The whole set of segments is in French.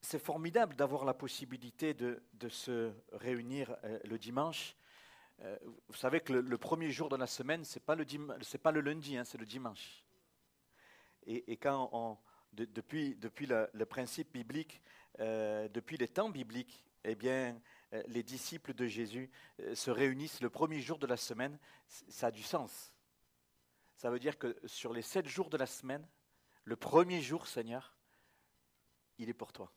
c'est formidable d'avoir la possibilité de se réunir le dimanche. Vous savez que le premier jour de la semaine, c'est pas le lundi, hein, c'est le dimanche. Et quand depuis le principe biblique, depuis les temps bibliques, eh bien, les disciples de Jésus se réunissent le premier jour de la semaine, ça a du sens. Ça veut dire que sur les 7 jours de la semaine, le premier jour, Seigneur, il est pour toi.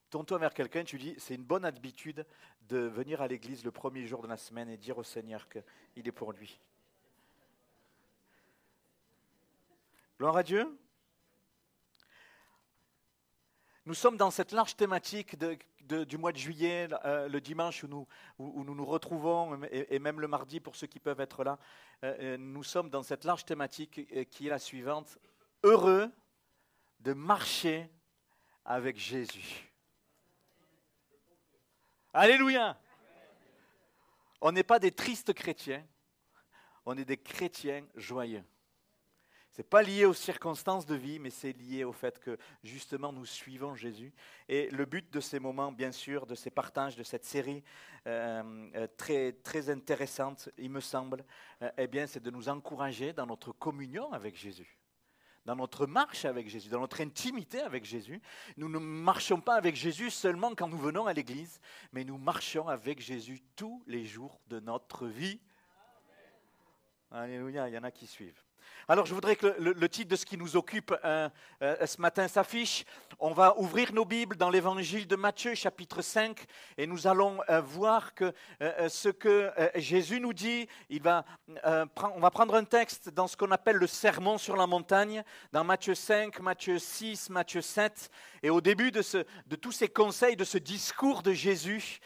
Tourne-toi vers quelqu'un, tu dis, c'est une bonne habitude de venir à l'église le premier jour de la semaine et dire au Seigneur qu'il est pour lui. Gloire à Dieu. Nous sommes dans cette large thématique du mois de juillet, le dimanche où nous nous retrouvons, et même le mardi pour ceux qui peuvent être là. Nous sommes dans cette large thématique qui est la suivante. Heureux de marcher avec Jésus. Alléluia! On n'est pas des tristes chrétiens, on est des chrétiens joyeux. Ce n'est pas lié aux circonstances de vie, mais c'est lié au fait que justement nous suivons Jésus. Et le but de ces moments, bien sûr, de ces partages, de cette série très, très intéressante, il me semble, eh bien, c'est de nous encourager dans notre communion avec Jésus. Dans notre marche avec Jésus, dans notre intimité avec Jésus. Nous ne marchons pas avec Jésus seulement quand nous venons à l'église, mais nous marchons avec Jésus tous les jours de notre vie. Alléluia, il y en a qui suivent. Alors je voudrais que le titre de ce qui nous occupe ce matin s'affiche. On va ouvrir nos Bibles dans l'évangile de Matthieu, chapitre 5, et nous allons voir que ce que Jésus nous dit, on va prendre un texte dans ce qu'on appelle le sermon sur la montagne, dans Matthieu 5, Matthieu 6, Matthieu 7, et au début de tous ces conseils, de ce discours de Jésus,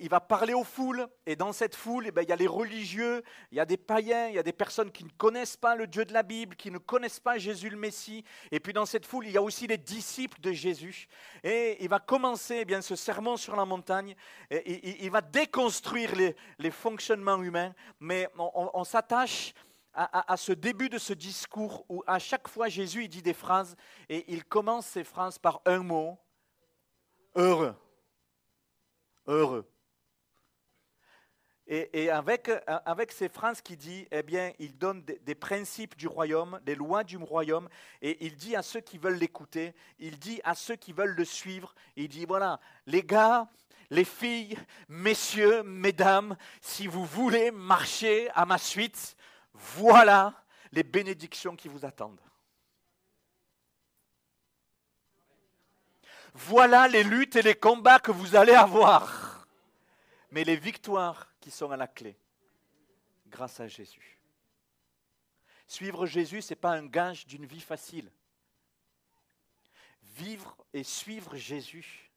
il va parler aux foules, et dans cette foule, il y a les religieux, il y a des païens, il y a des personnes qui ne connaissent pas le Dieu de la Bible, qui ne connaissent pas Jésus le Messie, et puis dans cette foule, il y a aussi les disciples de Jésus, et il va commencer ce sermon sur la montagne, et il va déconstruire les fonctionnements humains, mais on s'attache à ce début de ce discours où à chaque fois Jésus il dit des phrases, et il commence ces phrases par un mot, heureux. Heureux. Et avec ces phrases qu'il dit, eh bien, il donne des principes du royaume, des lois du royaume, et il dit à ceux qui veulent l'écouter, il dit à ceux qui veulent le suivre, il dit, voilà, les gars, les filles, messieurs, mesdames, si vous voulez marcher à ma suite, voilà les bénédictions qui vous attendent. Voilà les luttes et les combats que vous allez avoir, mais les victoires qui sont à la clé, grâce à Jésus. Suivre Jésus, ce n'est pas un gage d'une vie facile. Vivre et suivre Jésus,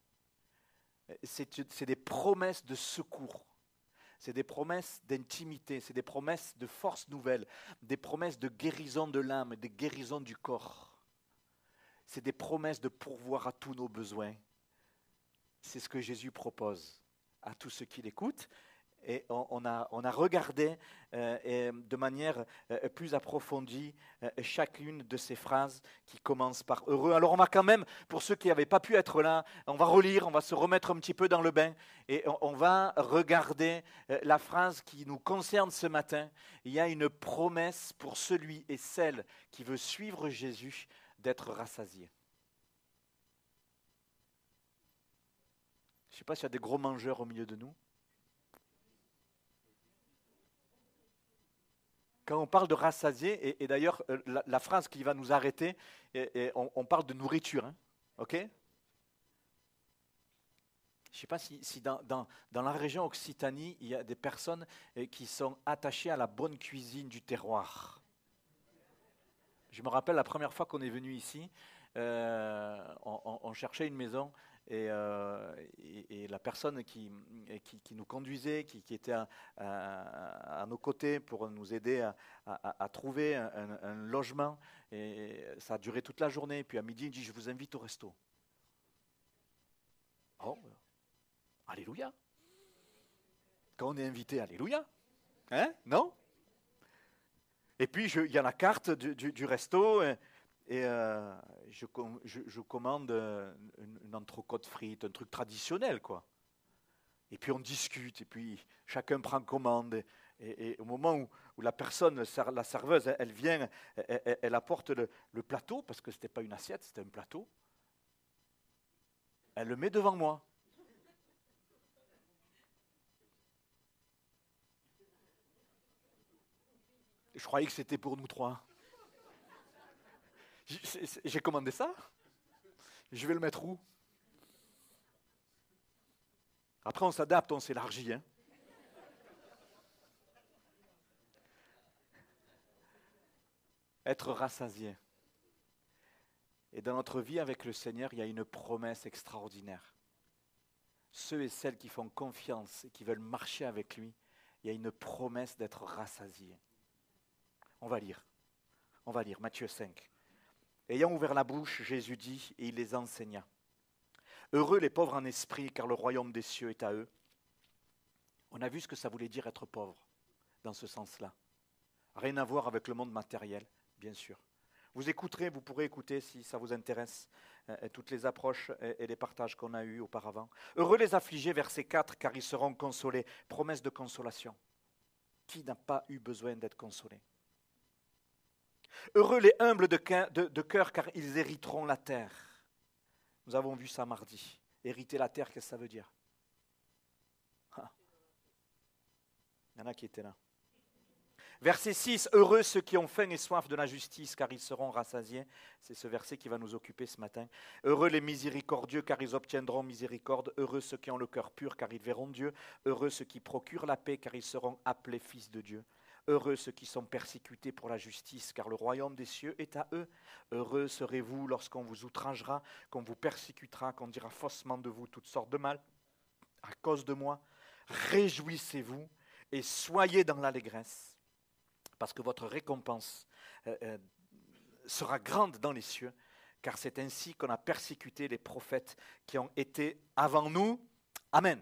c'est des promesses de secours, c'est des promesses d'intimité, c'est des promesses de force nouvelle, des promesses de guérison de l'âme, de guérison du corps. C'est des promesses de pourvoir à tous nos besoins. C'est ce que Jésus propose à tous ceux qui l'écoutent. Et on a regardé de manière plus approfondie chacune de ces phrases qui commencent par heureux. Alors on va quand même, pour ceux qui n'avaient pas pu être là, on va relire, on va se remettre un petit peu dans le bain et on va regarder la phrase qui nous concerne ce matin. Il y a une promesse pour celui et celle qui veut suivre Jésus d'être rassasié. Je ne sais pas s'il y a des gros mangeurs au milieu de nous. Quand on parle de rassasier, et d'ailleurs la phrase qui va nous arrêter, on parle de nourriture, hein, ok? Je ne sais pas si dans la région Occitanie, il y a des personnes qui sont attachées à la bonne cuisine du terroir. Je me rappelle la première fois qu'on est venu ici, on cherchait une maison et la personne qui nous conduisait, qui était à nos côtés pour nous aider à trouver un logement, et ça a duré toute la journée. Puis à midi, il dit, je vous invite au resto. Oh, alléluia. Quand on est invité, alléluia. Hein, non? Et puis, il y a la carte du resto, et je commande une entrecôte frite, un truc traditionnel, quoi. Et puis on discute, et puis chacun prend commande. Et au moment où la personne, la serveuse, elle vient, elle apporte le plateau, parce que ce n'était pas une assiette, c'était un plateau. Elle le met devant moi. Je croyais que c'était pour nous trois. J'ai commandé ça. Je vais le mettre où? Après, on s'adapte, on s'élargit. Hein. Être rassasié. Et dans notre vie avec le Seigneur, il y a une promesse extraordinaire. Ceux et celles qui font confiance et qui veulent marcher avec lui, il y a une promesse d'être rassasié. On va lire Matthieu 5. Ayant ouvert la bouche, Jésus dit, et il les enseigna. Heureux les pauvres en esprit, car le royaume des cieux est à eux. On a vu ce que ça voulait dire être pauvre, dans ce sens-là. Rien à voir avec le monde matériel, bien sûr. Vous écouterez, vous pourrez écouter si ça vous intéresse, toutes les approches et les partages qu'on a eus auparavant. Heureux les affligés, verset 4, car ils seront consolés. Promesse de consolation. Qui n'a pas eu besoin d'être consolé? Heureux les humbles de cœur, car ils hériteront la terre. Nous avons vu ça mardi. Hériter la terre, qu'est-ce que ça veut dire? Il y en a qui étaient là. Verset 6, heureux ceux qui ont faim et soif de la justice, car ils seront rassasiés. C'est ce verset qui va nous occuper ce matin. Heureux les miséricordieux, car ils obtiendront miséricorde. Heureux ceux qui ont le cœur pur, car ils verront Dieu. Heureux ceux qui procurent la paix, car ils seront appelés fils de Dieu. Heureux ceux qui sont persécutés pour la justice, car le royaume des cieux est à eux. Heureux serez-vous lorsqu'on vous outragera, qu'on vous persécutera, qu'on dira faussement de vous toutes sortes de mal à cause de moi. Réjouissez-vous et soyez dans l'allégresse, parce que votre récompense sera grande dans les cieux, car c'est ainsi qu'on a persécuté les prophètes qui ont été avant nous. Amen.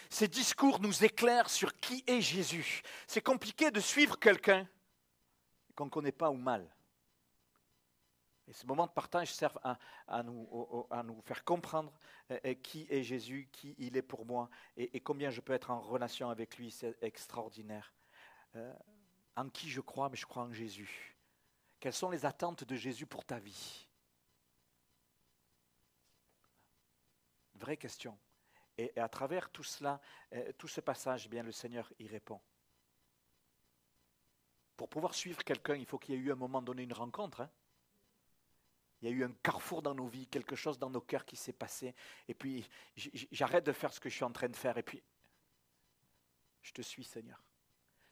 Ces discours nous éclairent sur qui est Jésus. C'est compliqué de suivre quelqu'un qu'on ne connaît pas ou mal. Et ce moment de partage servent à nous faire comprendre qui est Jésus, qui il est pour moi, et combien je peux être en relation avec lui. C'est extraordinaire. En qui je crois, mais je crois en Jésus. Quelles sont les attentes de Jésus pour ta vie? Vraie question. Et à travers tout cela, tout ce passage, eh bien, le Seigneur y répond. Pour pouvoir suivre quelqu'un, il faut qu'il y ait eu à un moment donné une rencontre. Hein. Il y a eu un carrefour dans nos vies, quelque chose dans nos cœurs qui s'est passé. Et puis, j'arrête de faire ce que je suis en train de faire. Et puis, je te suis, Seigneur.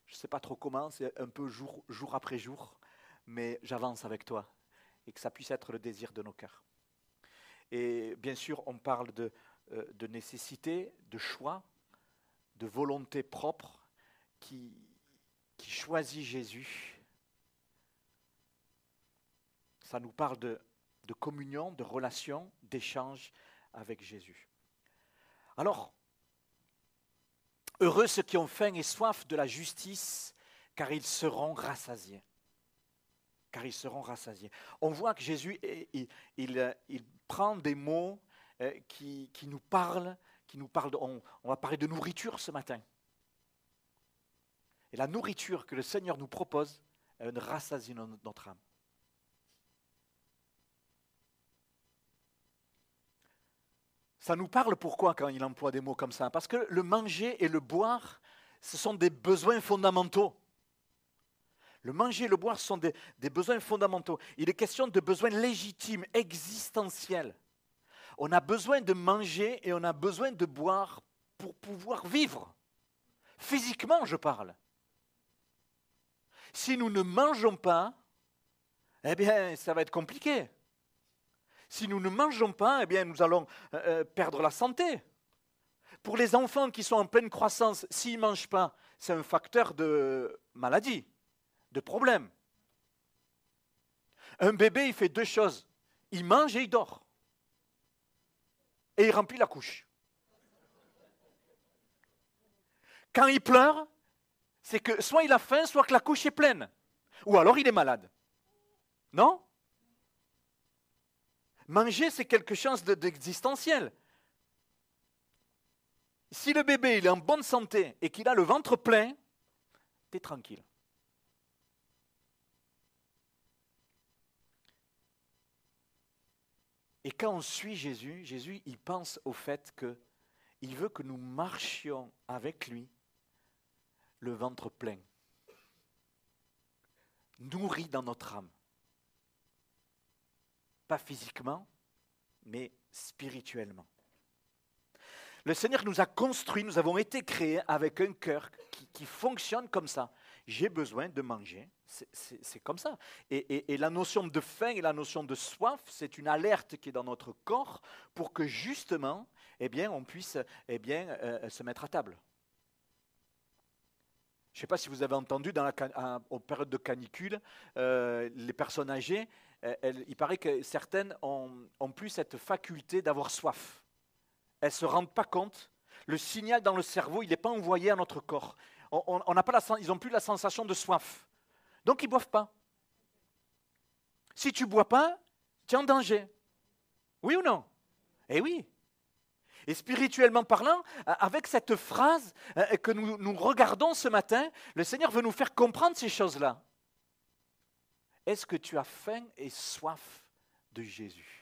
Je ne sais pas trop comment, c'est un peu jour après jour, mais j'avance avec toi. Et que ça puisse être le désir de nos cœurs. Et bien sûr, on parle de nécessité, de choix, de volonté propre qui choisit Jésus. Ça nous parle de communion, de relation, d'échange avec Jésus. Alors, heureux ceux qui ont faim et soif de la justice, car ils seront rassasiés. Car ils seront rassasiés. On voit que Jésus, il prend des mots qui nous parlent, on va parler de nourriture ce matin. Et la nourriture que le Seigneur nous propose, elle rassasie notre âme. Ça nous parle pourquoi quand il emploie des mots comme ça? Parce que le manger et le boire, ce sont des besoins fondamentaux. Le manger et le boire sont des besoins fondamentaux. Il est question de besoins légitimes, existentiels. On a besoin de manger et on a besoin de boire pour pouvoir vivre. Physiquement, je parle. Si nous ne mangeons pas, eh bien, ça va être compliqué. Si nous ne mangeons pas, eh bien, nous allons perdre la santé. Pour les enfants qui sont en pleine croissance, s'ils ne mangent pas, c'est un facteur de maladie, de problème. Un bébé, il fait deux choses. Il mange et il dort. Et il remplit la couche. Quand il pleure, c'est que soit il a faim, soit que la couche est pleine. Ou alors il est malade. Non? Manger, c'est quelque chose d'existentiel. Si le bébé il est en bonne santé et qu'il a le ventre plein, tu es tranquille. Et quand on suit Jésus, Jésus il pense au fait qu'il veut que nous marchions avec lui le ventre plein, nourri dans notre âme. Pas physiquement, mais spirituellement. Le Seigneur nous a construits, nous avons été créés avec un cœur qui fonctionne comme ça. J'ai besoin de manger, c'est comme ça. Et la notion de faim et la notion de soif, c'est une alerte qui est dans notre corps pour que justement, eh bien, on puisse se mettre à table. Je ne sais pas si vous avez entendu, en période de canicule, les personnes âgées, il paraît que certaines ont plus cette faculté d'avoir soif. Elles ne se rendent pas compte. Le signal dans le cerveau, il n'est pas envoyé à notre corps. Ils n'ont plus la sensation de soif. Donc, ils ne boivent pas. Si tu ne bois pas, tu es en danger. Oui ou non? Eh oui. Et spirituellement parlant, avec cette phrase que nous regardons ce matin, le Seigneur veut nous faire comprendre ces choses-là. Est-ce que tu as faim et soif de Jésus?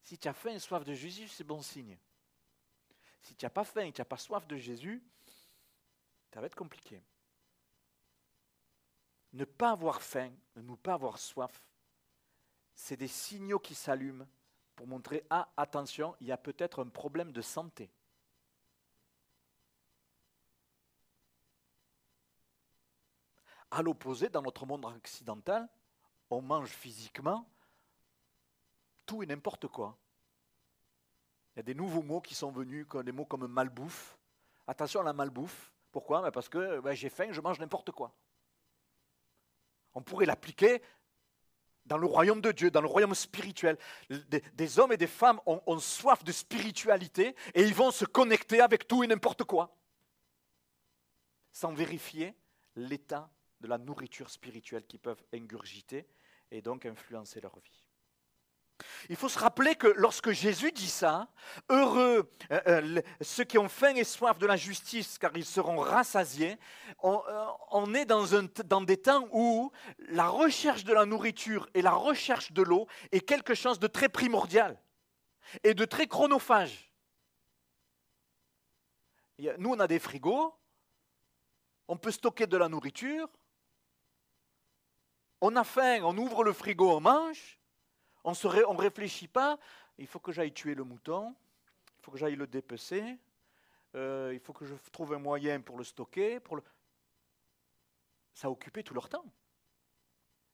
Si tu as faim et soif de Jésus, c'est bon signe. Si tu n'as pas faim et tu n'as pas soif de Jésus, ça va être compliqué. Ne pas avoir faim, ne pas avoir soif, c'est des signaux qui s'allument pour montrer, attention, il y a peut-être un problème de santé. À l'opposé, dans notre monde occidental, on mange physiquement tout et n'importe quoi. Il y a des nouveaux mots qui sont venus, des mots comme malbouffe. Attention à la malbouffe. Pourquoi? Parce que j'ai faim, je mange n'importe quoi. On pourrait l'appliquer dans le royaume de Dieu, dans le royaume spirituel. Des hommes et des femmes ont soif de spiritualité et ils vont se connecter avec tout et n'importe quoi, sans vérifier l'état de la nourriture spirituelle qu'ils peuvent ingurgiter et donc influencer leur vie. Il faut se rappeler que lorsque Jésus dit ça, heureux ceux qui ont faim et soif de la justice, car ils seront rassasiés, on est dans des temps où la recherche de la nourriture et la recherche de l'eau est quelque chose de très primordial et de très chronophage. Nous, on a des frigos, on peut stocker de la nourriture, on a faim, on ouvre le frigo, on mange. On ne réfléchit pas, il faut que j'aille tuer le mouton, il faut que j'aille le dépecer, il faut que je trouve un moyen pour le stocker. Ça a occupé tout leur temps.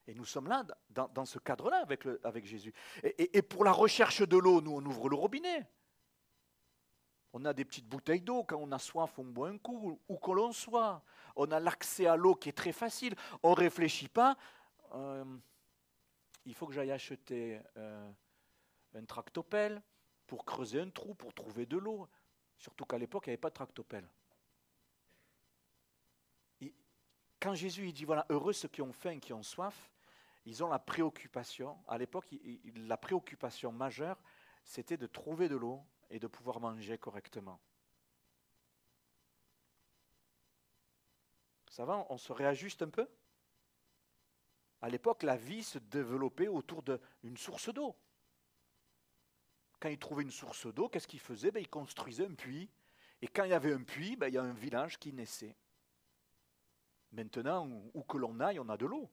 Et nous sommes là, dans ce cadre-là, avec Jésus. Et pour la recherche de l'eau, nous, on ouvre le robinet. On a des petites bouteilles d'eau, quand on a soif, on boit un coup, où que l'on soit. On a l'accès à l'eau qui est très facile. On ne réfléchit pas. Il faut que j'aille acheter un tractopelle pour creuser un trou, pour trouver de l'eau. Surtout qu'à l'époque, il n'y avait pas de tractopelle. Quand Jésus il dit, voilà, heureux ceux qui ont faim, qui ont soif, ils ont la préoccupation. À l'époque, la préoccupation majeure, c'était de trouver de l'eau et de pouvoir manger correctement. Ça va, on se réajuste un peu? À l'époque, la vie se développait autour d'une source d'eau. Quand ils trouvaient une source d'eau, qu'est-ce qu'ils faisaient? Ils construisaient un puits. Et quand il y avait un puits, il y a un village qui naissait. Maintenant, où que l'on aille, on a de l'eau.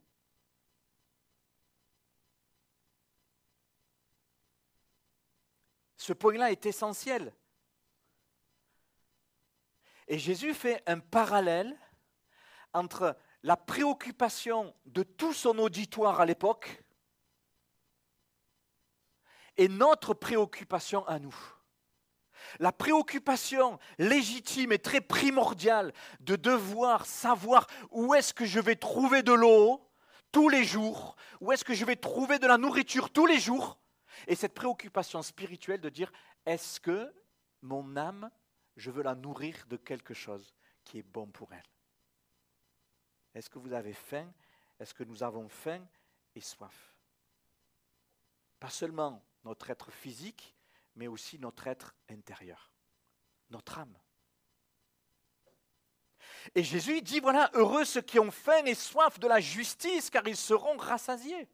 Ce point-là est essentiel. Et Jésus fait un parallèle entre la préoccupation de tout son auditoire à l'époque et notre préoccupation à nous. La préoccupation légitime et très primordiale de devoir savoir où est-ce que je vais trouver de l'eau tous les jours, où est-ce que je vais trouver de la nourriture tous les jours, et cette préoccupation spirituelle de dire, est-ce que mon âme, je veux la nourrir de quelque chose qui est bon pour elle? Est-ce que vous avez faim? Est-ce que nous avons faim et soif? Pas seulement notre être physique, mais aussi notre être intérieur, notre âme. Et Jésus dit, voilà, heureux ceux qui ont faim et soif de la justice, car ils seront rassasiés.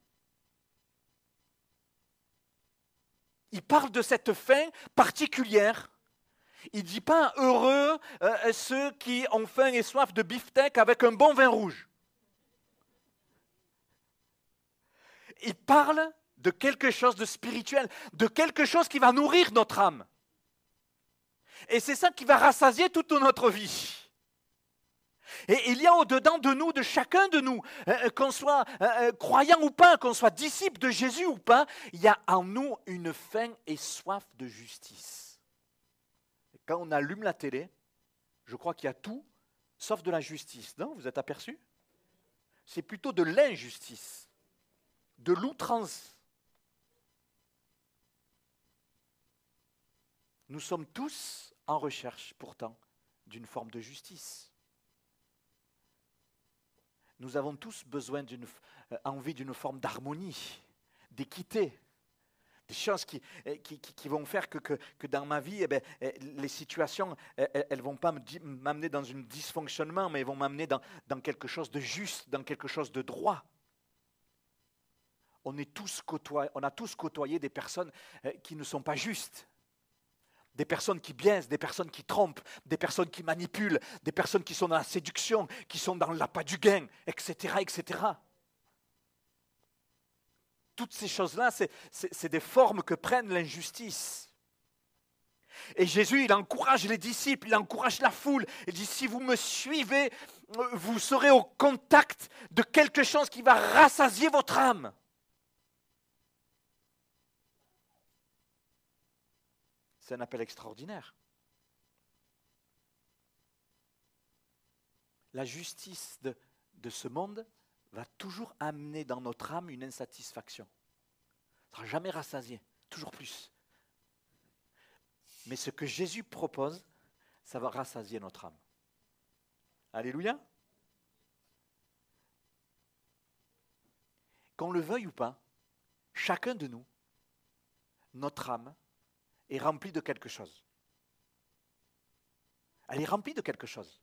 Il parle de cette faim particulière. Il ne dit pas heureux ceux qui ont faim et soif de beefsteak avec un bon vin rouge. Il parle de quelque chose de spirituel, de quelque chose qui va nourrir notre âme. Et c'est ça qui va rassasier toute notre vie. Et il y a au-dedans de nous, de chacun de nous, qu'on soit croyant ou pas, qu'on soit disciple de Jésus ou pas, il y a en nous une faim et soif de justice. Et quand on allume la télé, je crois qu'il y a tout, sauf de la justice. Non, vous êtes aperçus? C'est plutôt de l'injustice, de l'outrance. Nous sommes tous en recherche, pourtant, d'une forme de justice. Nous avons tous besoin envie d'une forme d'harmonie, d'équité, des choses qui vont faire que dans ma vie, les situations, elles ne vont pas m'amener dans un dysfonctionnement, mais elles vont m'amener dans quelque chose de juste, dans quelque chose de droit. On a tous côtoyé des personnes qui ne sont pas justes. Des personnes qui biaisent, des personnes qui trompent, des personnes qui manipulent, des personnes qui sont dans la séduction, qui sont dans l'appât du gain, etc., etc. Toutes ces choses-là, c'est des formes que prennent l'injustice. Et Jésus, il encourage les disciples, il encourage la foule. Il dit, si vous me suivez, vous serez au contact de quelque chose qui va rassasier votre âme. C'est un appel extraordinaire. La justice de ce monde va toujours amener dans notre âme une insatisfaction. Ça ne sera jamais rassasié, toujours plus. Mais ce que Jésus propose, ça va rassasier notre âme. Alléluia. Qu'on le veuille ou pas, chacun de nous, notre âme, est remplie de quelque chose. Elle est remplie de quelque chose.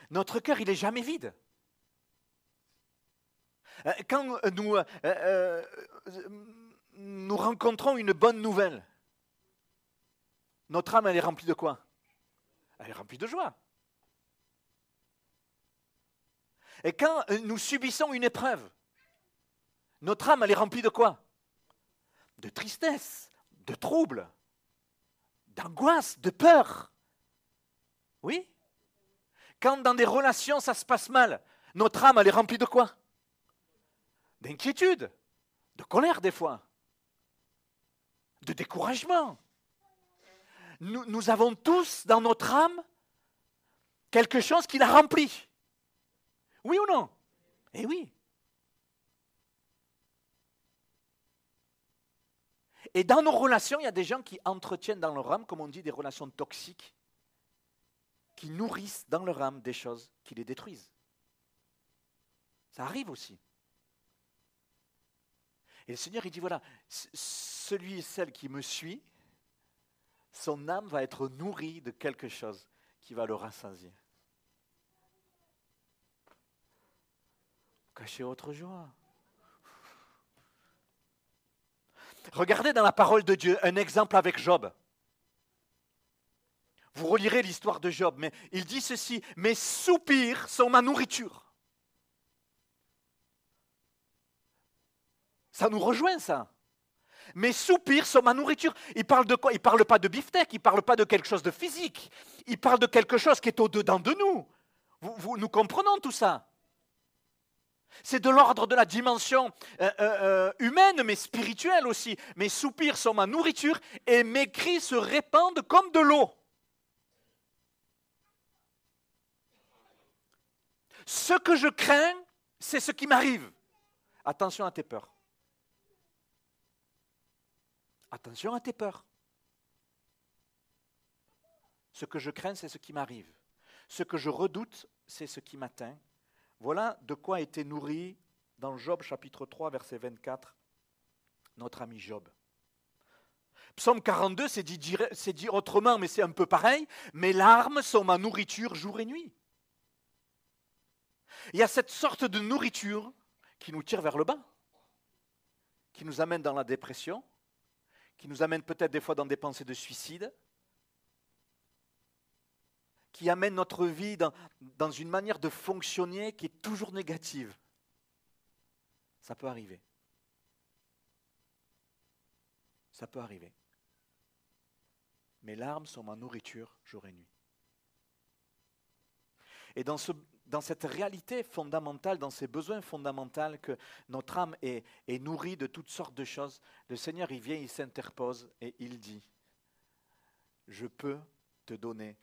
Notre cœur, il n'est jamais vide. Quand nous rencontrons une bonne nouvelle, notre âme, elle est remplie de quoi? Elle est remplie de joie. Et quand nous subissons une épreuve, notre âme, elle est remplie de quoi? De tristesse, de trouble, d'angoisse, de peur. Oui? Quand dans des relations ça se passe mal, notre âme elle est remplie de quoi? D'inquiétude, de colère des fois, de découragement. Nous avons tous dans notre âme quelque chose qui la remplit. Oui ou non? Eh oui. Et dans nos relations, il y a des gens qui entretiennent dans leur âme, comme on dit, des relations toxiques, qui nourrissent dans leur âme des choses qui les détruisent. Ça arrive aussi. Et le Seigneur, il dit, voilà, celui et celle qui me suit, son âme va être nourrie de quelque chose qui va le rassasier. Cachez votre joie. Regardez dans la parole de Dieu un exemple avec Job. Vous relirez l'histoire de Job, mais il dit ceci, « Mes soupirs sont ma nourriture. » Ça nous rejoint, ça. Mes soupirs sont ma nourriture. Il parle de quoi? Il ne parle pas de beefsteak, il ne parle pas de quelque chose de physique. Il parle de quelque chose qui est au-dedans de nous. Nous comprenons tout ça. C'est de l'ordre de la dimension humaine, mais spirituelle aussi. Mes soupirs sont ma nourriture et mes cris se répandent comme de l'eau. Ce que je crains, c'est ce qui m'arrive. Attention à tes peurs. Attention à tes peurs. Ce que je crains, c'est ce qui m'arrive. Ce que je redoute, c'est ce qui m'atteint. Voilà de quoi a été nourri dans Job chapitre 3, verset 24 notre ami Job. Psaume 42, c'est dit autrement, mais c'est un peu pareil. Mes larmes sont ma nourriture jour et nuit. Il y a cette sorte de nourriture qui nous tire vers le bas, qui nous amène dans la dépression, qui nous amène peut-être des fois dans des pensées de suicide, qui amène notre vie dans une manière de fonctionner qui est toujours négative. Ça peut arriver. Ça peut arriver. Mes larmes sont ma nourriture jour et nuit. Et dans cette réalité fondamentale, dans ces besoins fondamentaux que notre âme est nourrie de toutes sortes de choses, le Seigneur, il vient, il s'interpose et il dit, je peux te donner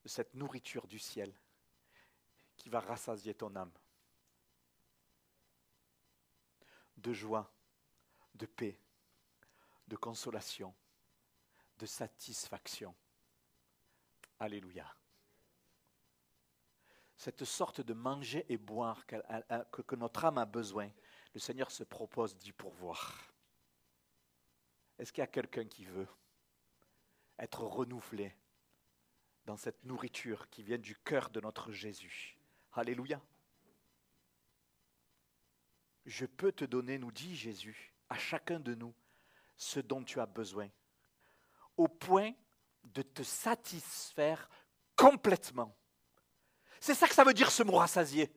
cette nourriture du ciel qui va rassasier ton âme de joie, de paix, de consolation, de satisfaction. Alléluia. Cette sorte de manger et boire que notre âme a besoin, le Seigneur se propose d'y pourvoir. Est-ce qu'il y a quelqu'un qui veut être renouvelé dans cette nourriture qui vient du cœur de notre Jésus? Alléluia. Je peux te donner, nous dit Jésus, à chacun de nous, ce dont tu as besoin, au point de te satisfaire complètement. C'est ça que ça veut dire ce mot rassasié.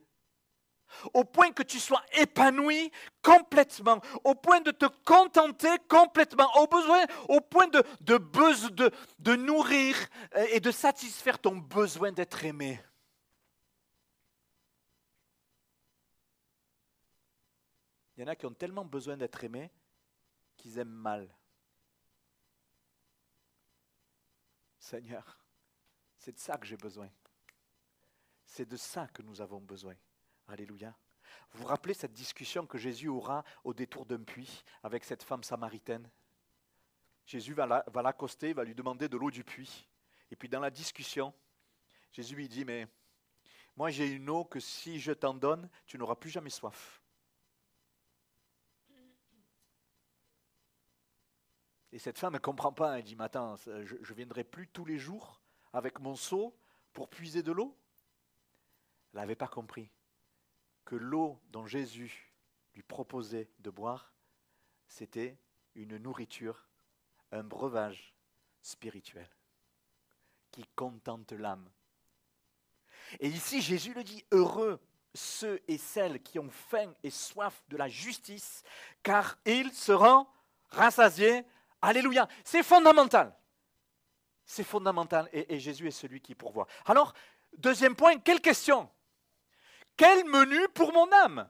Au point que tu sois épanoui complètement, au point de te contenter complètement, au point de nourrir et de satisfaire ton besoin d'être aimé. Il y en a qui ont tellement besoin d'être aimés qu'ils aiment mal. Seigneur, c'est de ça que j'ai besoin. C'est de ça que nous avons besoin. Alléluia. Vous vous rappelez cette discussion que Jésus aura au détour d'un puits avec cette femme samaritaine? Jésus va l'accoster, va lui demander de l'eau du puits. Et puis dans la discussion, Jésus lui dit, mais moi j'ai une eau que si je t'en donne, tu n'auras plus jamais soif. Et cette femme ne comprend pas, elle dit, mais attends, je ne viendrai plus tous les jours avec mon seau pour puiser de l'eau? Elle n'avait pas compris que l'eau dont Jésus lui proposait de boire, c'était une nourriture, un breuvage spirituel qui contente l'âme. Et ici, Jésus le dit, heureux ceux et celles qui ont faim et soif de la justice, car ils seront rassasiés. Alléluia, c'est fondamental. C'est fondamental et Jésus est celui qui pourvoit. Alors, deuxième point, quelle question? Quel menu pour mon âme?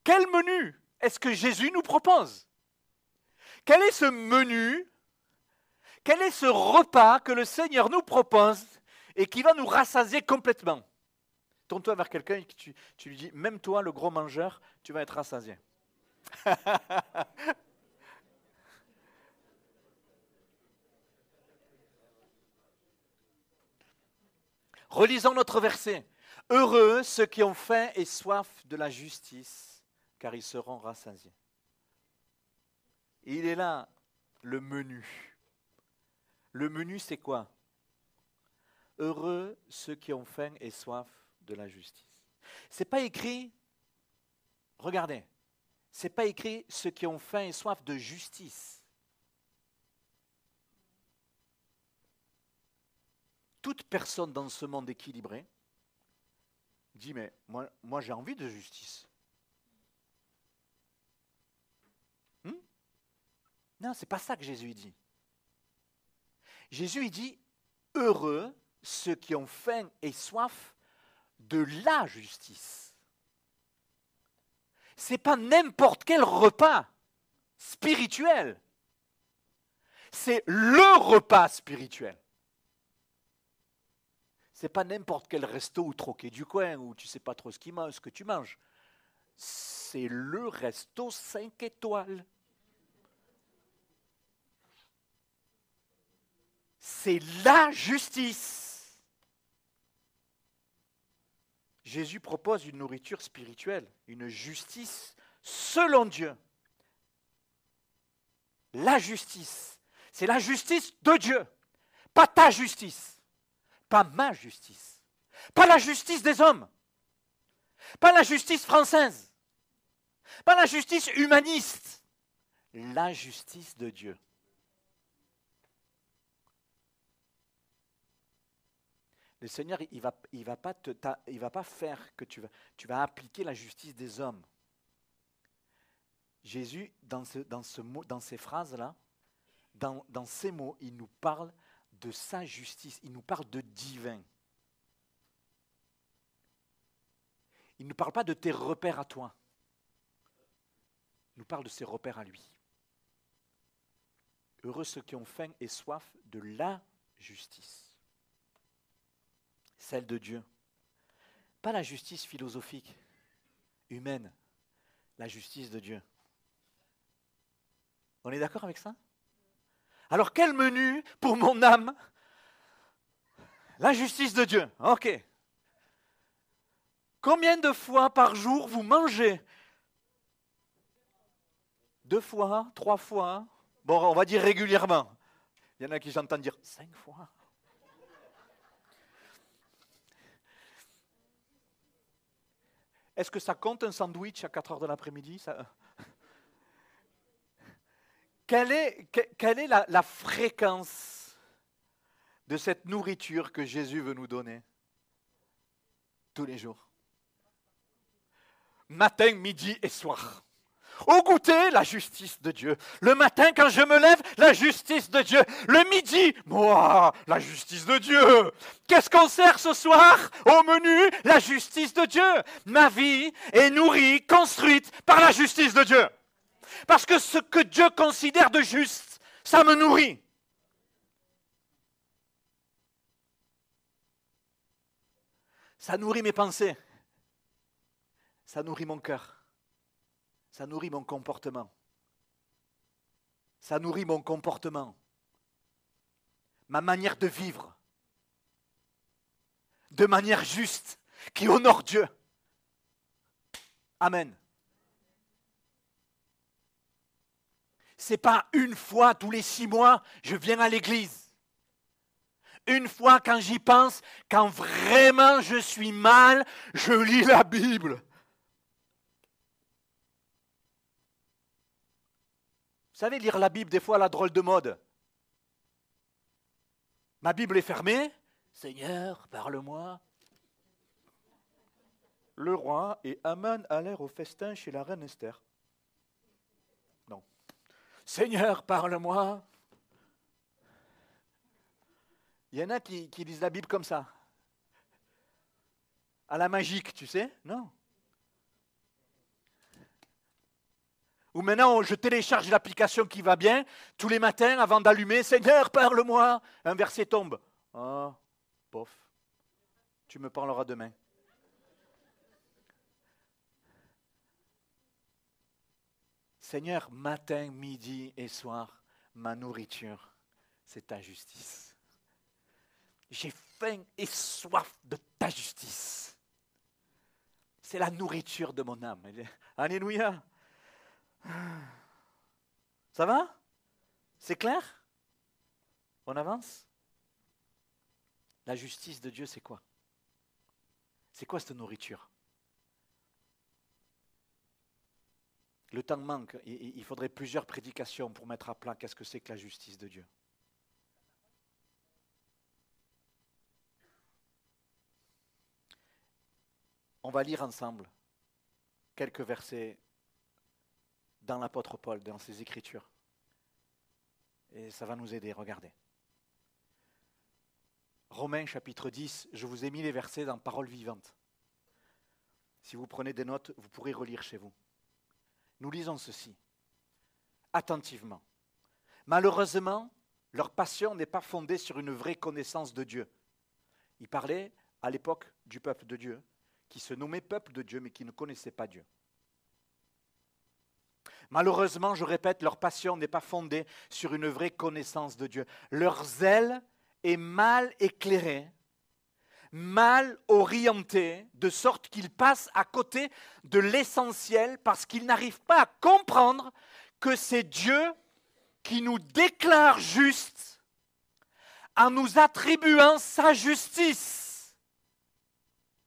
Quel menu est-ce que Jésus nous propose? Quel est ce menu? Quel est ce repas que le Seigneur nous propose et qui va nous rassasier complètement? Tourne-toi vers quelqu'un et tu lui dis, même toi, le gros mangeur, tu vas être rassasié. Relisons notre verset. Heureux ceux qui ont faim et soif de la justice, car ils seront rassasiés. Il est là le menu. Le menu, c'est quoi? Heureux ceux qui ont faim et soif de la justice. C'est pas écrit, regardez, c'est pas écrit ceux qui ont faim et soif de justice. Toute personne dans ce monde équilibré dit, mais moi j'ai envie de justice. Non, ce n'est pas ça que Jésus dit. Jésus dit, heureux ceux qui ont faim et soif de la justice. Ce n'est pas n'importe quel repas spirituel. C'est le repas spirituel. Ce n'est pas n'importe quel resto ou troquet du coin où tu ne sais pas trop ce que tu manges. C'est le resto 5 étoiles. C'est la justice. Jésus propose une nourriture spirituelle, une justice selon Dieu. La justice, c'est la justice de Dieu, pas ta justice, pas ma justice, pas la justice des hommes, pas la justice française, pas la justice humaniste, la justice de Dieu. Le Seigneur, il va pas faire que tu vas appliquer la justice des hommes. Jésus, dans ces phrases-là, dans ces mots, il nous parle de sa justice, il nous parle de divin. Il ne nous parle pas de tes repères à toi. Il nous parle de ses repères à lui. Heureux ceux qui ont faim et soif de la justice. Celle de Dieu. Pas la justice philosophique, humaine, la justice de Dieu. On est d'accord avec ça? Alors quel menu pour mon âme? La justice de Dieu. Ok. Combien de fois par jour vous mangez? 2 fois, 3 fois? Bon, on va dire régulièrement. Il y en a qui j'entends dire 5 fois. Est-ce que ça compte un sandwich à 4 heures de l'après-midi? Quelle est la fréquence de cette nourriture que Jésus veut nous donner? Tous les jours. Matin, midi et soir. Au goûter, la justice de Dieu. Le matin, quand je me lève, la justice de Dieu. Le midi, moi, la justice de Dieu. Qu'est-ce qu'on sert ce soir au menu? La justice de Dieu. Ma vie est nourrie, construite par la justice de Dieu. Parce que ce que Dieu considère de juste, ça me nourrit. Ça nourrit mes pensées. Ça nourrit mon cœur. Ça nourrit mon comportement. Ça nourrit mon comportement. Ma manière de vivre. De manière juste, qui honore Dieu. Amen. C'est pas une fois tous les 6 mois, je viens à l'église. Une fois quand j'y pense, quand vraiment je suis mal, je lis la Bible. Vous savez, lire la Bible, des fois, à la drôle de mode. Ma Bible est fermée. Seigneur, parle-moi. Le roi et Aman allèrent au festin chez la reine Esther. Non. Seigneur, parle-moi. Il y en a qui lisent la Bible comme ça. À la magique, tu sais? Non. Ou maintenant, je télécharge l'application qui va bien, tous les matins, avant d'allumer, Seigneur, parle-moi. Un verset tombe. Ah, bof. Tu me parleras demain. Seigneur, matin, midi et soir, ma nourriture, c'est ta justice. J'ai faim et soif de ta justice. C'est la nourriture de mon âme. Alléluia. Ça va? C'est clair? On avance? La justice de Dieu, c'est quoi? C'est quoi cette nourriture? Le temps manque. Il faudrait plusieurs prédications pour mettre à plat qu'est-ce que c'est que la justice de Dieu. On va lire ensemble quelques versets dans l'apôtre Paul, dans ses écritures. Et ça va nous aider, regardez. Romains chapitre 10, je vous ai mis les versets dans Parole vivante. Si vous prenez des notes, vous pourrez relire chez vous. Nous lisons ceci, attentivement. Malheureusement, leur passion n'est pas fondée sur une vraie connaissance de Dieu. Il parlait à l'époque du peuple de Dieu, qui se nommait peuple de Dieu, mais qui ne connaissait pas Dieu. Malheureusement, je répète, leur passion n'est pas fondée sur une vraie connaissance de Dieu. Leur zèle est mal éclairé, mal orientés, de sorte qu'ils passent à côté de l'essentiel parce qu'ils n'arrivent pas à comprendre que c'est Dieu qui nous déclare justes en nous attribuant sa justice.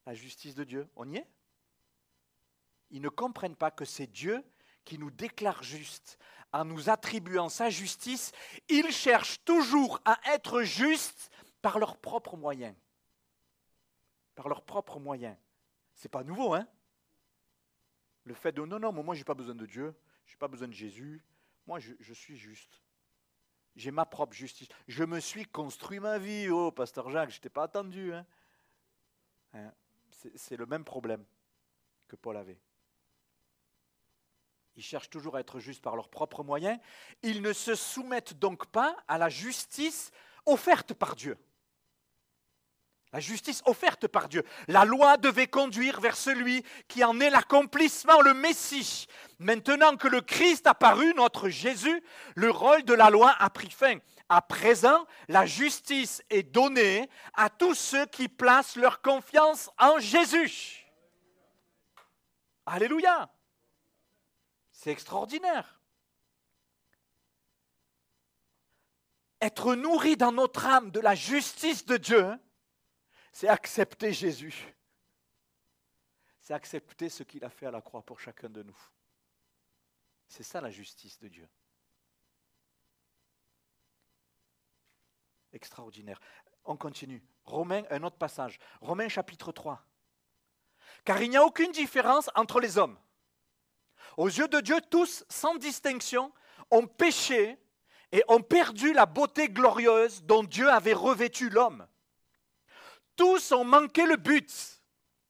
La justice de Dieu, on y est? Ils ne comprennent pas que c'est Dieu qui nous déclare justes en nous attribuant sa justice. Ils cherchent toujours à être justes par leurs propres moyens. Par leurs propres moyens. C'est pas nouveau, hein? Le fait de non, moi je n'ai pas besoin de Dieu, je n'ai pas besoin de Jésus, moi je suis juste. J'ai ma propre justice. Je me suis construit ma vie, oh pasteur Jacques, je ne t'ai pas attendu. Hein? C'est le même problème que Paul avait. Ils cherchent toujours à être justes par leurs propres moyens. Ils ne se soumettent donc pas à la justice offerte par Dieu. La justice offerte par Dieu. La loi devait conduire vers celui qui en est l'accomplissement, le Messie. Maintenant que le Christ a paru, notre Jésus, le rôle de la loi a pris fin. À présent, la justice est donnée à tous ceux qui placent leur confiance en Jésus. Alléluia! C'est extraordinaire. Être nourri dans notre âme de la justice de Dieu, c'est accepter Jésus. C'est accepter ce qu'il a fait à la croix pour chacun de nous. C'est ça la justice de Dieu. Extraordinaire. On continue. Romains, un autre passage. Romains chapitre 3. Car il n'y a aucune différence entre les hommes. Aux yeux de Dieu, tous, sans distinction, ont péché et ont perdu la beauté glorieuse dont Dieu avait revêtu l'homme. Tous ont manqué le but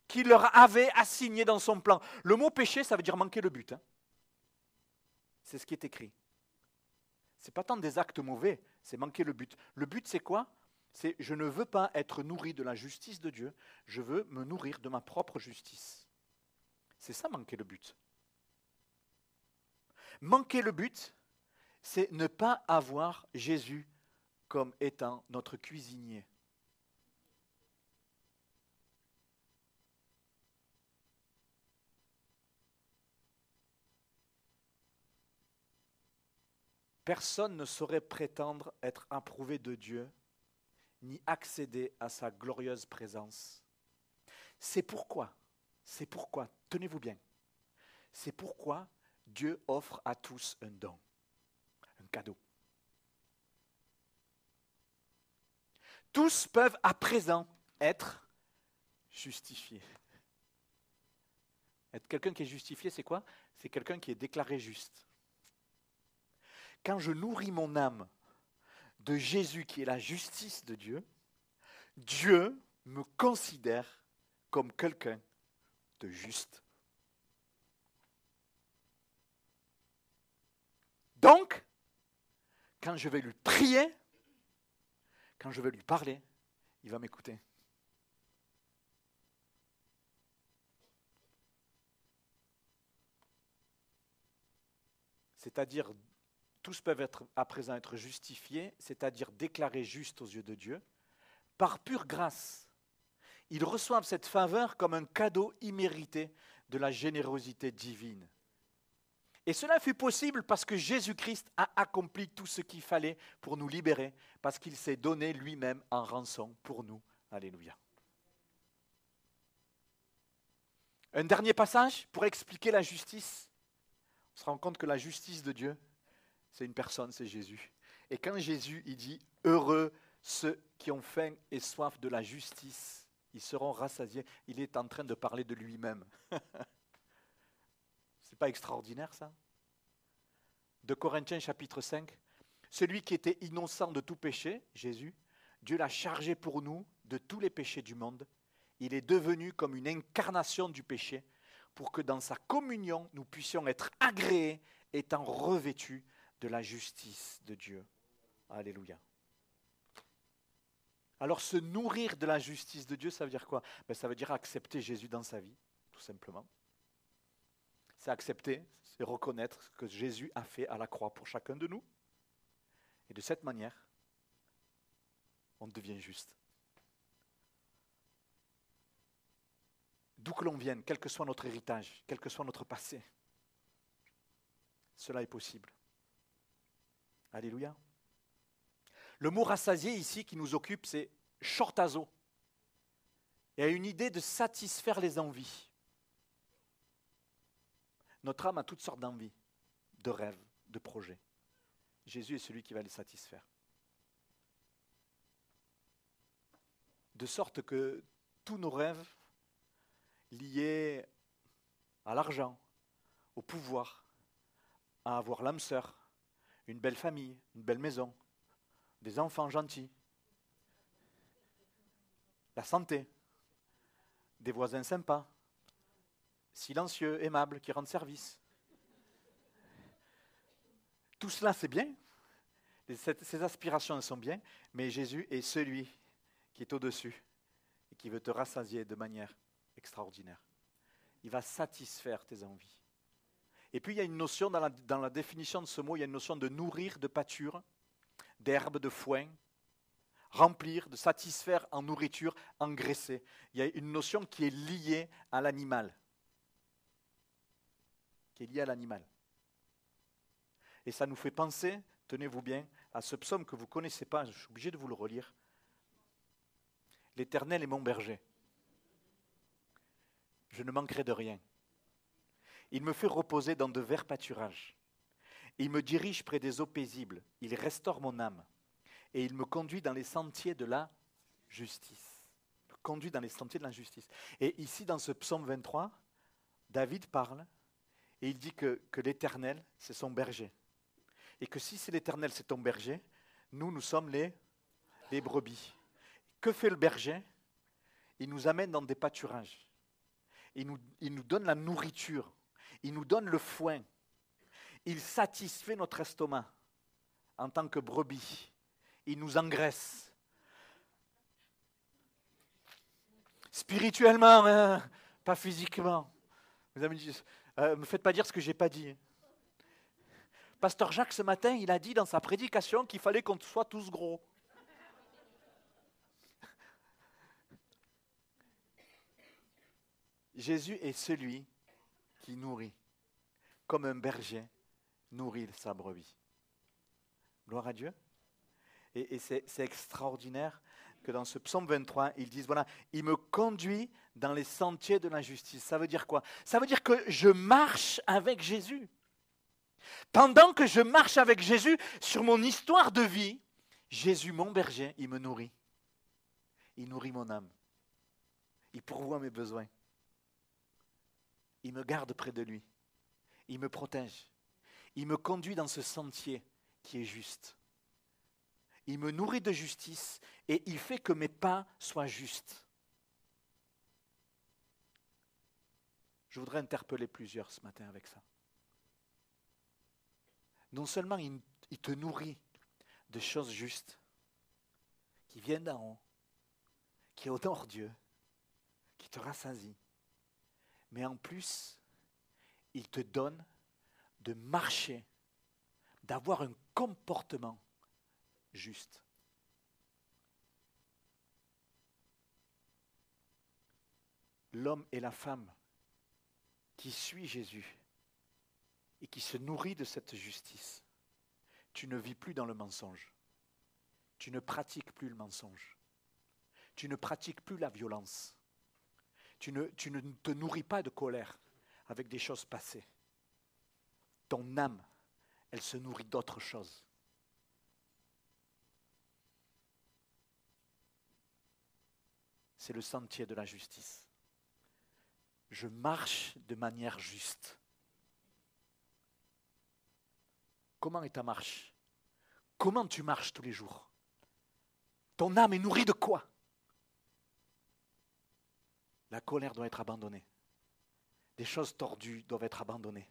qu'il leur avait assigné dans son plan. Le mot péché, ça veut dire manquer le but. Hein. C'est ce qui est écrit. Ce n'est pas tant des actes mauvais, c'est manquer le but. Le but, c'est quoi? C'est je ne veux pas être nourri de la justice de Dieu, je veux me nourrir de ma propre justice. C'est ça manquer le but. Manquer le but, c'est ne pas avoir Jésus comme étant notre cuisinier. Personne ne saurait prétendre être approuvé de Dieu, ni accéder à sa glorieuse présence. C'est pourquoi, tenez-vous bien, c'est pourquoi Dieu offre à tous un don, un cadeau. Tous peuvent à présent être justifiés. Être quelqu'un qui est justifié, c'est quoi? C'est quelqu'un qui est déclaré juste. Quand je nourris mon âme de Jésus qui est la justice de Dieu, Dieu me considère comme quelqu'un de juste. Donc, quand je vais lui prier, quand je vais lui parler, il va m'écouter. C'est-à-dire, tous peuvent être à présent être justifiés, c'est-à-dire déclarés justes aux yeux de Dieu, par pure grâce. Ils reçoivent cette faveur comme un cadeau immérité de la générosité divine. Et cela fut possible parce que Jésus-Christ a accompli tout ce qu'il fallait pour nous libérer, parce qu'il s'est donné lui-même en rançon pour nous. Alléluia. Un dernier passage pour expliquer la justice. On se rend compte que la justice de Dieu, c'est une personne, c'est Jésus. Et quand Jésus, il dit « Heureux ceux qui ont faim et soif de la justice, ils seront rassasiés », il est en train de parler de lui-même. C'est pas extraordinaire ça? De Corinthiens chapitre 5, celui qui était innocent de tout péché, Jésus, Dieu l'a chargé pour nous de tous les péchés du monde. Il est devenu comme une incarnation du péché pour que dans sa communion, nous puissions être agréés, étant revêtus de la justice de Dieu. Alléluia. Alors se nourrir de la justice de Dieu, ça veut dire quoi? Ça veut dire accepter Jésus dans sa vie, tout simplement. C'est accepter, c'est reconnaître ce que Jésus a fait à la croix pour chacun de nous. Et de cette manière, on devient juste. d'où que l'on vienne, quel que soit notre héritage, quel que soit notre passé. Cela est possible. Alléluia. Le mot rassasié ici qui nous occupe, c'est shortazo. Il y a une idée de satisfaire les envies. Notre âme a toutes sortes d'envies, de rêves, de projets. Jésus est celui qui va les satisfaire. De sorte que tous nos rêves liés à l'argent, au pouvoir, à avoir l'âme sœur, une belle famille, une belle maison, des enfants gentils, la santé, des voisins sympas, silencieux, aimables, qui rendent service. Tout cela, c'est bien. Ces aspirations sont bien, mais Jésus est celui qui est au-dessus et qui veut te rassasier de manière extraordinaire. Il va satisfaire tes envies. Et puis, il y a une notion, dans la définition de ce mot, il y a une notion de nourrir, de pâture, d'herbe, de foin, remplir, de satisfaire en nourriture, engraisser. Il y a une notion qui est liée à l'animal. Qui est liée à l'animal. Et ça nous fait penser, tenez-vous bien, à ce psaume que vous ne connaissez pas, je suis obligé de vous le relire. L'Éternel est mon berger. Je ne manquerai de rien. Il me fait reposer dans de verts pâturages. Il me dirige près des eaux paisibles. Il restaure mon âme. Et il me conduit dans les sentiers de la justice. Il me conduit dans les sentiers de la justice. Et ici, dans ce psaume 23, David parle et il dit que l'Éternel, c'est son berger. Et que si c'est l'Éternel, c'est ton berger, nous sommes les brebis. Que fait le berger? Il nous amène dans des pâturages. Il nous donne la nourriture. Il nous donne le foin. Il satisfait notre estomac en tant que brebis. Il nous engraisse. Spirituellement, hein, pas physiquement. Vous avez dit, me faites pas dire ce que je n'ai pas dit. Pasteur Jacques, ce matin, il a dit dans sa prédication qu'il fallait qu'on soit tous gros. Jésus est celui qui nourrit, comme un berger nourrit sa brebis. Gloire à Dieu. Et c'est extraordinaire que dans ce psaume 23, ils disent, voilà, il me conduit dans les sentiers de la justice. Ça veut dire quoi? Ça veut dire que je marche avec Jésus. Pendant que je marche avec Jésus sur mon histoire de vie, Jésus, mon berger, il me nourrit. Il nourrit mon âme. Il pourvoit mes besoins. Il me garde près de lui. Il me protège. Il me conduit dans ce sentier qui est juste. Il me nourrit de justice et il fait que mes pas soient justes. Je voudrais interpeller plusieurs ce matin avec ça. Non seulement il te nourrit de choses justes qui viennent d'en haut, qui honorent Dieu, qui te rassasient, mais en plus, il te donne de marcher, d'avoir un comportement juste. L'homme et la femme qui suit Jésus et qui se nourrit de cette justice, tu ne vis plus dans le mensonge. Tu ne pratiques plus le mensonge. Tu ne pratiques plus la violence. Tu ne te nourris pas de colère avec des choses passées. Ton âme, elle se nourrit d'autres choses. C'est le sentier de la justice. Je marche de manière juste. Comment est ta marche? Comment tu marches tous les jours? Ton âme est nourrie de quoi? La colère doit être abandonnée. Des choses tordues doivent être abandonnées.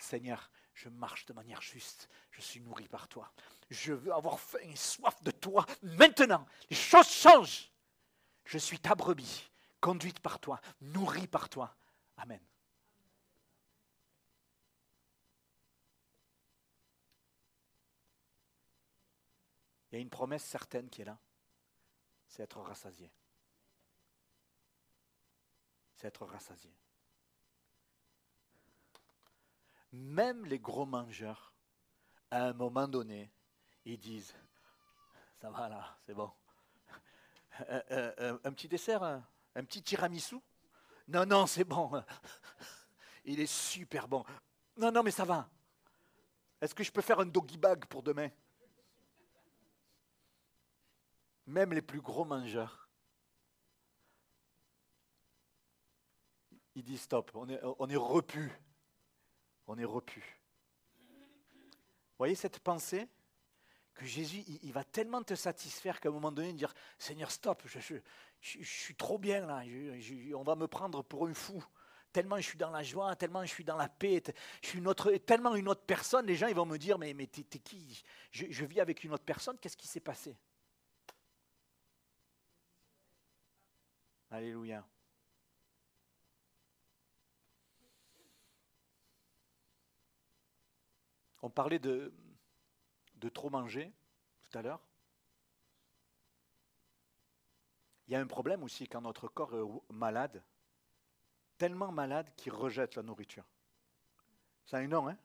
Seigneur, je marche de manière juste. Je suis nourri par toi. Je veux avoir faim et soif de toi. Maintenant, les choses changent. Je suis ta brebis, conduite par toi, nourrie par toi. Amen. Il y a une promesse certaine qui est là. C'est être rassasié. c'est être rassasié. Même les gros mangeurs, à un moment donné, ils disent, ça va là, c'est bon. Un petit dessert, un petit tiramisu? Non, non, c'est bon. Il est super bon. Non, non, mais ça va. Est-ce que je peux faire un doggy bag pour demain? Même les plus gros mangeurs, ils disent stop, on est repu. On est repu. Vous voyez cette pensée? Que Jésus, il va tellement te satisfaire qu'à un moment donné, dire Seigneur, stop, je suis trop bien là, on va me prendre pour un fou. Tellement je suis dans la joie, tellement je suis dans la paix, je suis tellement une autre personne, les gens ils vont me dire mais t'es qui? Je vis avec une autre personne, qu'est-ce qui s'est passé? Alléluia. On parlait de trop manger tout à l'heure. Il y a un problème aussi quand notre corps est malade, tellement malade qu'il rejette la nourriture. Ça a un nom, hein?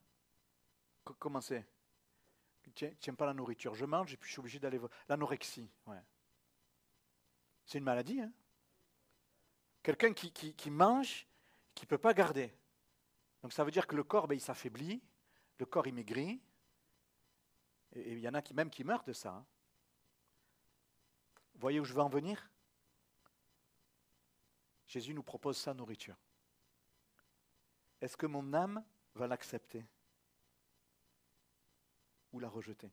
Comment c'est? Tu n'aimes pas la nourriture. Je mange et puis je suis obligé d'aller... L'anorexie, ouais. C'est une maladie, hein? Quelqu'un qui mange, qui ne peut pas garder. Donc ça veut dire que le corps, il s'affaiblit, le corps il maigrit, et il y en a même qui meurent de ça. Hein. Vous voyez où je veux en venir? Jésus nous propose sa nourriture. Est-ce que mon âme va l'accepter ou la rejeter?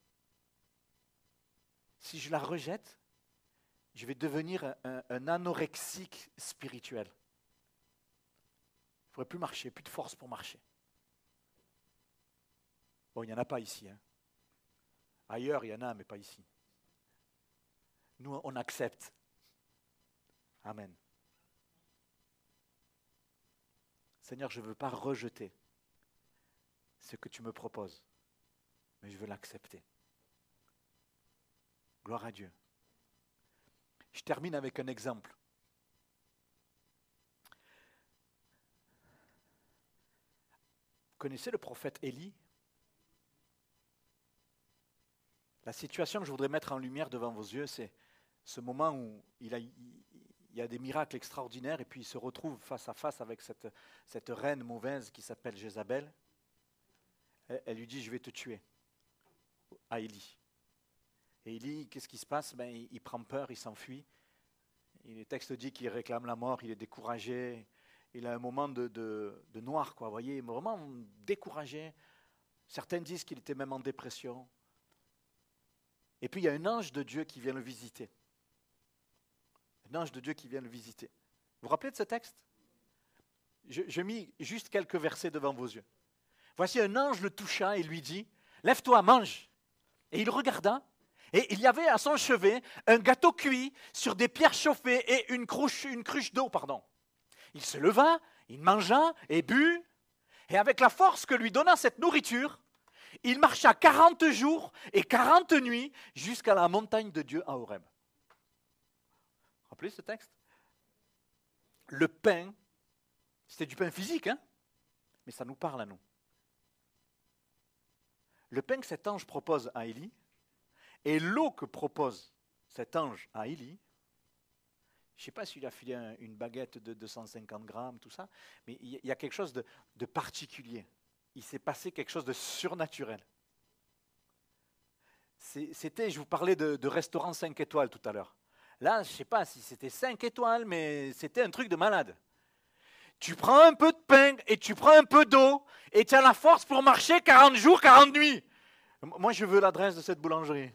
Si je la rejette, je vais devenir un anorexique spirituel. Il ne faudrait plus marcher, plus de force pour marcher. Bon, il n'y en a pas ici. Hein. Ailleurs, il y en a, mais pas ici. Nous, on accepte. Amen. Seigneur, je ne veux pas rejeter ce que tu me proposes, mais je veux l'accepter. Gloire à Dieu. Je termine avec un exemple. Vous connaissez le prophète Élie? La situation que je voudrais mettre en lumière devant vos yeux, c'est ce moment où il y a des miracles extraordinaires et puis il se retrouve face à face avec cette reine mauvaise qui s'appelle Jézabel. Elle lui dit, je vais te tuer, à Élie. Et Élie, qu'est-ce qui se passe? Il prend peur, il s'enfuit. Et le texte dit qu'il réclame la mort, il est découragé. Il a un moment de noir, quoi, vous voyez, vraiment découragé. Certains disent qu'il était même en dépression. Et puis il y a un ange de Dieu qui vient le visiter. Un ange de Dieu qui vient le visiter. Vous vous rappelez de ce texte? Je mis juste quelques versets devant vos yeux. Voici un ange le toucha et lui dit, lève-toi, mange. Et il regarda, et il y avait à son chevet un gâteau cuit sur des pierres chauffées et une cruche d'eau, pardon. Il se leva, il mangea et but, et avec la force que lui donna cette nourriture, il marcha 40 jours et 40 nuits jusqu'à la montagne de Dieu à Horeb. Vous vous rappelez ce texte? Le pain, c'était du pain physique, hein? Mais ça nous parle à nous. Le pain que cet ange propose à Élie et l'eau que propose cet ange à Élie, je ne sais pas s'il a filé une baguette de 250 grammes, tout ça, mais il y a quelque chose de particulier. Il s'est passé quelque chose de surnaturel. C'était, je vous parlais de restaurant 5 étoiles tout à l'heure. Là, je ne sais pas si c'était 5 étoiles, mais c'était un truc de malade. Tu prends un peu de pain et tu prends un peu d'eau et tu as la force pour marcher 40 jours, 40 nuits. Moi, je veux l'adresse de cette boulangerie.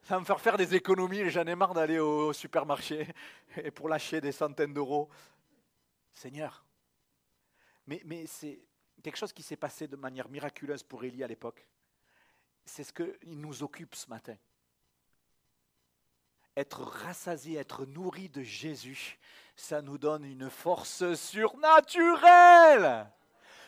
Ça va me faire des économies, j'en ai marre d'aller au supermarché et pour lâcher des centaines d'euros. Seigneur, mais c'est quelque chose qui s'est passé de manière miraculeuse pour Élie à l'époque. C'est ce qui nous occupe ce matin. Être rassasié, être nourri de Jésus, ça nous donne une force surnaturelle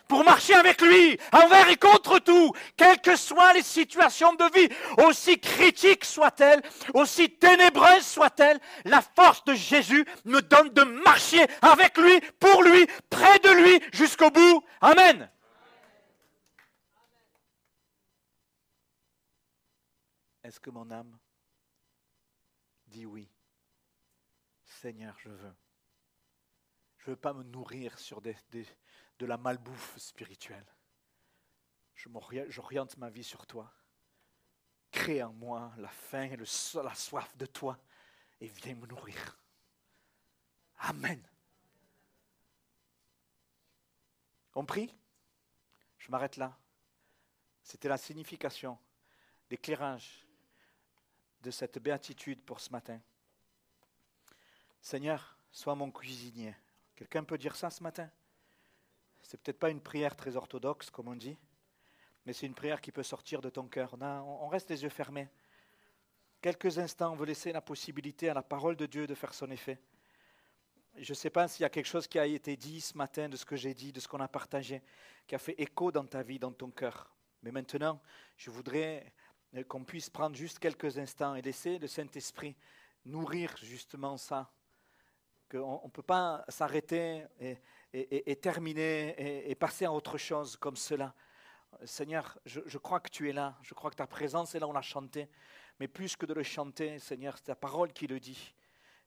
pour marcher avec lui, envers et contre tout, quelles que soient les situations de vie, aussi critiques soient-elles, aussi ténébreuses soient-elles, la force de Jésus me donne de marcher avec lui, pour lui, près de lui, jusqu'au bout. Amen. Est-ce que mon âme dit oui? Seigneur, je veux. Je ne veux pas me nourrir sur de la malbouffe spirituelle. J'oriente ma vie sur toi. Crée en moi la faim et la soif de toi et viens me nourrir. Amen. Compris? Je m'arrête là. C'était la signification, l'éclairage de cette béatitude pour ce matin. Seigneur, sois mon cuisinier. Quelqu'un peut dire ça ce matin? C'est peut-être pas une prière très orthodoxe, comme on dit, mais c'est une prière qui peut sortir de ton cœur. On reste les yeux fermés. Quelques instants, on veut laisser la possibilité à la parole de Dieu de faire son effet. Je ne sais pas s'il y a quelque chose qui a été dit ce matin, de ce que j'ai dit, de ce qu'on a partagé, qui a fait écho dans ta vie, dans ton cœur. Mais maintenant, je voudrais qu'on puisse prendre juste quelques instants et laisser le Saint-Esprit nourrir justement ça. Qu'on ne peut pas s'arrêter et terminer et passer à autre chose comme cela. Seigneur, je crois que tu es là, je crois que ta présence est là, on l'a chanté, mais plus que de le chanter, Seigneur, c'est ta parole qui le dit.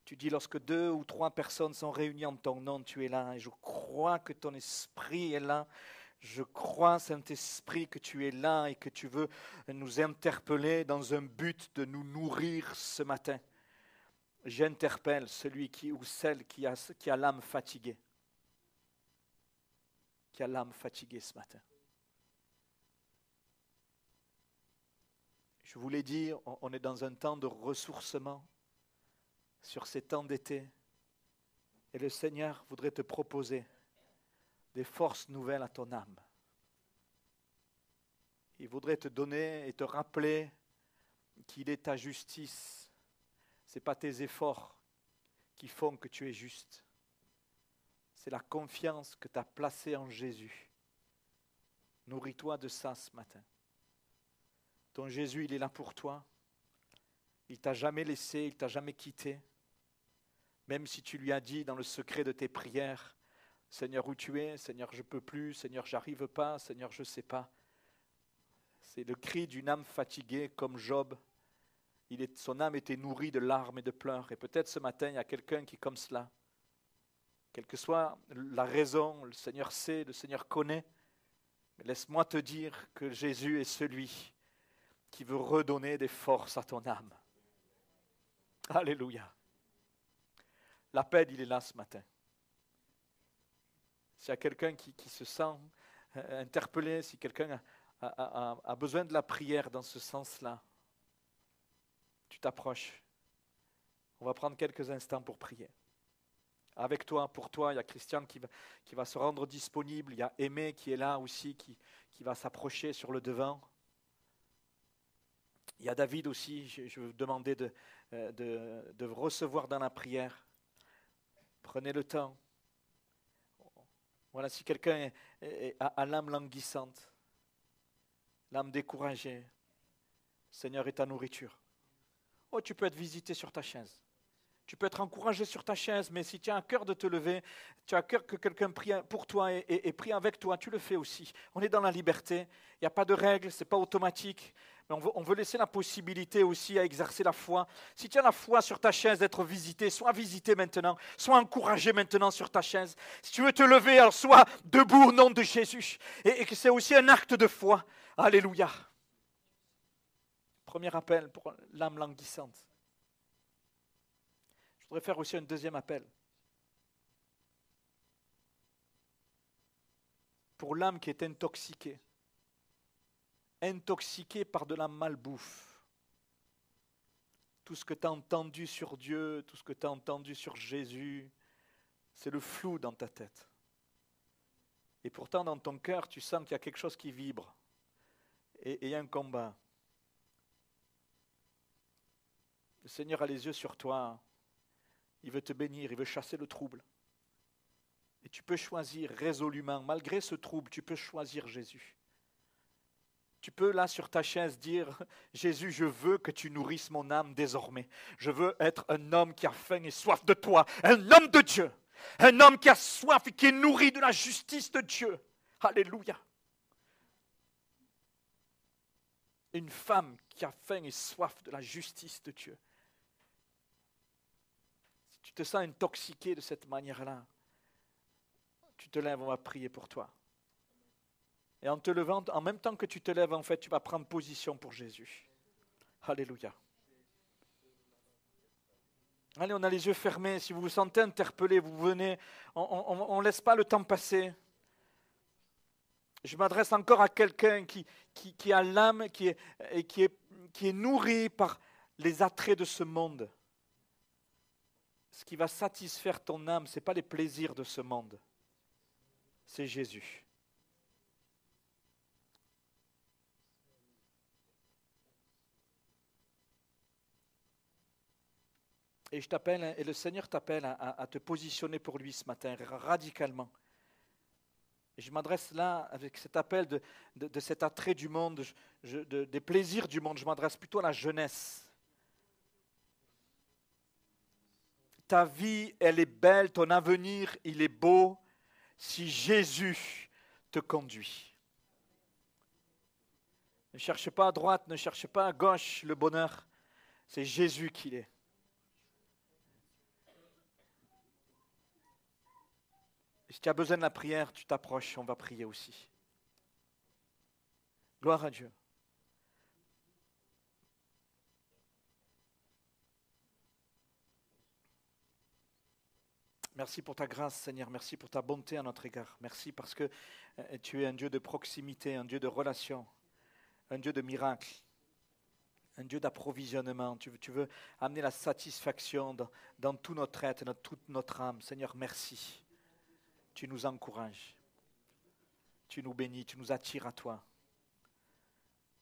Tu dis, lorsque 2 ou 3 personnes sont réunies en ton nom, tu es là, et je crois que ton esprit est là. Je crois, Saint-Esprit, que tu es là et que tu veux nous interpeller dans un but de nous nourrir ce matin. J'interpelle celui ou celle qui a l'âme fatiguée. Qui a l'âme fatiguée ce matin. Je vous l'ai dit, on est dans un temps de ressourcement sur ces temps d'été. Et le Seigneur voudrait te proposer des forces nouvelles à ton âme. Il voudrait te donner et te rappeler qu'il est ta justice. Ce n'est pas tes efforts qui font que tu es juste. C'est la confiance que tu as placée en Jésus. Nourris-toi de ça ce matin. Ton Jésus, il est là pour toi. Il ne t'a jamais laissé, il ne t'a jamais quitté. Même si tu lui as dit dans le secret de tes prières, Seigneur, où tu es? Seigneur, je ne peux plus. Seigneur, j'arrive pas. Seigneur, je ne sais pas. C'est le cri d'une âme fatiguée comme Job. Son âme était nourrie de larmes et de pleurs. Et peut-être ce matin, il y a quelqu'un qui est comme cela. Quelle que soit la raison, le Seigneur sait, le Seigneur connaît. Mais laisse-moi te dire que Jésus est celui qui veut redonner des forces à ton âme. Alléluia. L'appel, il est là ce matin. S'il y a quelqu'un qui se sent interpellé, si quelqu'un a besoin de la prière dans ce sens-là, tu t'approches. On va prendre quelques instants pour prier. Avec toi, pour toi, il y a Christian qui va se rendre disponible. Il y a Aimé qui est là aussi, qui va s'approcher sur le devant. Il y a David aussi, je vais vous demander de recevoir dans la prière. Prenez le temps. Voilà, si quelqu'un a l'âme languissante, l'âme découragée, Seigneur est ta nourriture. Oh, tu peux être visité sur ta chaise. Tu peux être encouragé sur ta chaise, mais si tu as un cœur de te lever, tu as un cœur que quelqu'un prie pour toi et prie avec toi, tu le fais aussi. On est dans la liberté, il n'y a pas de règles, ce n'est pas automatique, mais on veut laisser la possibilité aussi à exercer la foi. Si tu as la foi sur ta chaise d'être visité, sois visité maintenant, sois encouragé maintenant sur ta chaise. Si tu veux te lever, alors sois debout au nom de Jésus. Et que c'est aussi un acte de foi. Alléluia. Premier appel pour l'âme languissante. Je voudrais faire aussi un deuxième appel. Pour l'âme qui est intoxiquée. Intoxiquée par de la malbouffe. Tout ce que tu as entendu sur Dieu, tout ce que tu as entendu sur Jésus, c'est le flou dans ta tête. Et pourtant, dans ton cœur, tu sens qu'il y a quelque chose qui vibre. Et il y a un combat. Le Seigneur a les yeux sur toi. Il veut te bénir, il veut chasser le trouble. Et tu peux choisir résolument, malgré ce trouble, tu peux choisir Jésus. Tu peux là sur ta chaise dire, Jésus, je veux que tu nourrisses mon âme désormais. Je veux être un homme qui a faim et soif de toi, un homme de Dieu, un homme qui a soif et qui est nourri de la justice de Dieu. Alléluia. Une femme qui a faim et soif de la justice de Dieu. Si tu te sens intoxiqué de cette manière-là, tu te lèves, on va prier pour toi. Et en te levant, en même temps que tu te lèves, en fait, tu vas prendre position pour Jésus. Alléluia. Allez, on a les yeux fermés. Si vous vous sentez interpellé, vous venez. On ne laisse pas le temps passer. Je m'adresse encore à quelqu'un qui a l'âme, qui est nourri par les attraits de ce monde. Ce qui va satisfaire ton âme, ce n'est pas les plaisirs de ce monde. C'est Jésus. Et je t'appelle, et le Seigneur t'appelle à te positionner pour lui ce matin, radicalement. Et je m'adresse là, avec cet appel de cet attrait du monde, des plaisirs du monde, je m'adresse plutôt à la jeunesse. Ta vie, elle est belle, ton avenir, il est beau, si Jésus te conduit. Ne cherche pas à droite, ne cherche pas à gauche le bonheur, c'est Jésus qui l'est. Et si tu as besoin de la prière, tu t'approches, on va prier aussi. Gloire à Dieu. Merci pour ta grâce, Seigneur. Merci pour ta bonté à notre égard. Merci parce que tu es un Dieu de proximité, un Dieu de relation, un Dieu de miracle, un Dieu d'approvisionnement. Tu veux amener la satisfaction dans tout notre être, dans toute notre âme. Seigneur, merci. Tu nous encourages, tu nous bénis, tu nous attires à toi.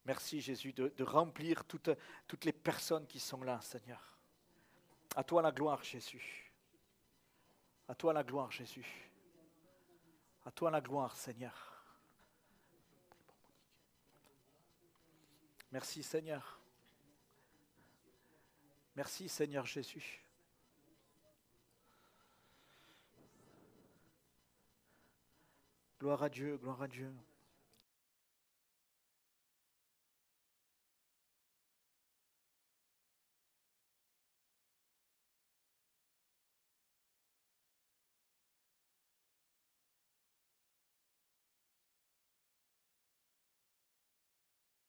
Merci Jésus de remplir toutes les personnes qui sont là, Seigneur. À toi la gloire, Jésus. À toi la gloire, Jésus. À toi la gloire, Seigneur. Merci Seigneur. Merci Seigneur Jésus. Gloire à Dieu, gloire à Dieu.